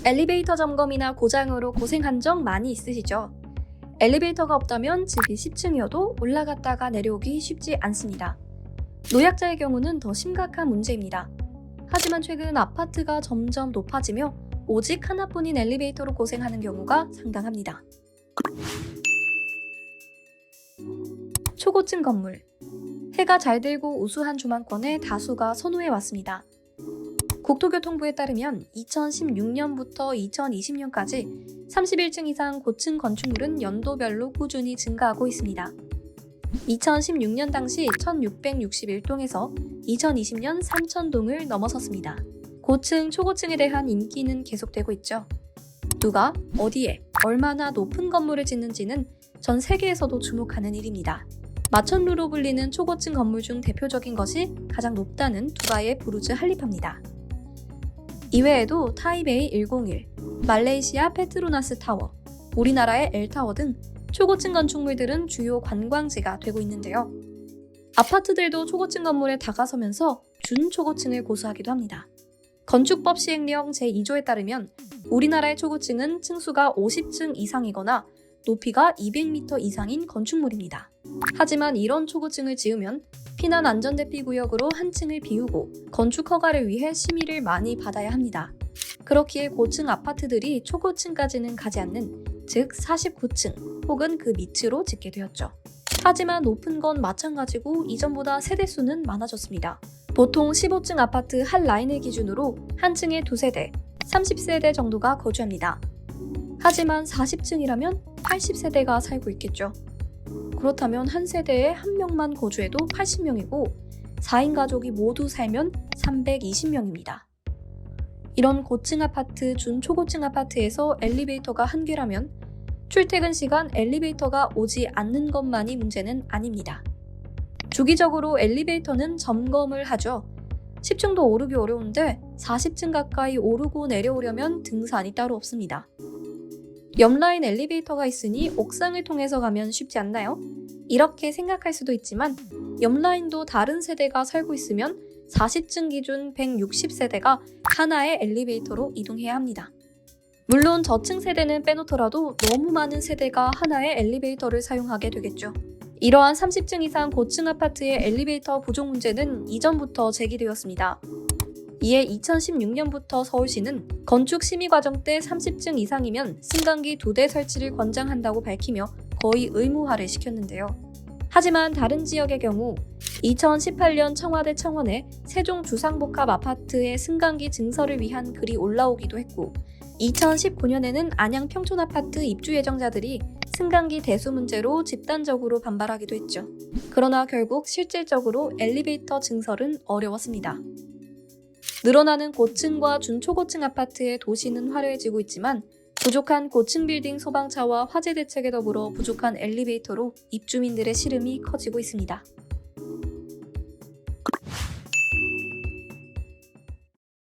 엘리베이터 점검이나 고장으로 고생한 적 많이 있으시죠? 엘리베이터가 없다면 집이 10층이어도 올라갔다가 내려오기 쉽지 않습니다. 노약자의 경우는 더 심각한 문제입니다. 하지만 최근 아파트가 점점 높아지며 오직 하나뿐인 엘리베이터로 고생하는 경우가 상당합니다. 초고층 건물. 해가 잘 들고 우수한 조망권에 다수가 선호해왔습니다. 국토교통부에 따르면 2016년부터 2020년까지 31층 이상 고층 건축물은 연도별로 꾸준히 증가하고 있습니다. 2016년 당시 1661동에서 2020년 3000동을 넘어섰습니다. 고층, 초고층에 대한 인기는 계속되고 있죠. 누가, 어디에, 얼마나 높은 건물을 짓는지는 전 세계에서도 주목하는 일입니다. 마천루로 불리는 초고층 건물 중 대표적인 것이 가장 높다는 두바이의 부르즈 할리파입니다. 이외에도 타이베이 101, 말레이시아 페트로나스 타워, 우리나라의 엘타워 등 초고층 건축물들은 주요 관광지가 되고 있는데요. 아파트들도 초고층 건물에 다가서면서 준초고층을 고수하기도 합니다. 건축법 시행령 제2조에 따르면 우리나라의 초고층은 층수가 50층 이상이거나 높이가 200m 이상인 건축물입니다. 하지만 이런 초고층을 지으면 피난 안전대피구역으로 한 층을 비우고 건축 허가를 위해 심의를 많이 받아야 합니다. 그렇기에 고층 아파트들이 초고층까지는 가지 않는, 즉 49층 혹은 그 밑으로 짓게 되었죠. 하지만 높은 건 마찬가지고 이전보다 세대수는 많아졌습니다. 보통 15층 아파트 한 라인을 기준으로 한 층에 2세대, 30세대 정도가 거주합니다. 하지만 40층이라면 80세대가 살고 있겠죠. 그렇다면 한 세대에 한 명만 거주해도 80명이고 4인 가족이 모두 살면 320명입니다. 이런 고층 아파트, 준초고층 아파트에서 엘리베이터가 한계라면 출퇴근 시간 엘리베이터가 오지 않는 것만이 문제는 아닙니다. 주기적으로 엘리베이터는 점검을 하죠. 10층도 오르기 어려운데 40층 가까이 오르고 내려오려면 등산이 따로 없습니다. 옆라인 엘리베이터가 있으니 옥상을 통해서 가면 쉽지 않나요? 이렇게 생각할 수도 있지만 옆라인도 다른 세대가 살고 있으면 40층 기준 160세대가 하나의 엘리베이터로 이동해야 합니다. 물론 저층 세대는 빼놓더라도 너무 많은 세대가 하나의 엘리베이터를 사용하게 되겠죠. 이러한 30층 이상 고층 아파트의 엘리베이터 부족 문제는 이전부터 제기되었습니다. 이에 2016년부터 서울시는 건축 심의 과정 때 30층 이상이면 승강기 2대 설치를 권장한다고 밝히며 거의 의무화를 시켰는데요. 하지만 다른 지역의 경우 2018년 청와대 청원에 세종 주상복합 아파트의 승강기 증설을 위한 글이 올라오기도 했고 2019년에는 안양 평촌 아파트 입주 예정자들이 승강기 대수 문제로 집단적으로 반발하기도 했죠. 그러나 결국 실질적으로 엘리베이터 증설은 어려웠습니다. 늘어나는 고층과 준초고층 아파트의 도시는 화려해지고 있지만 부족한 고층 빌딩 소방차와 화재 대책에 더불어 부족한 엘리베이터로 입주민들의 시름이 커지고 있습니다.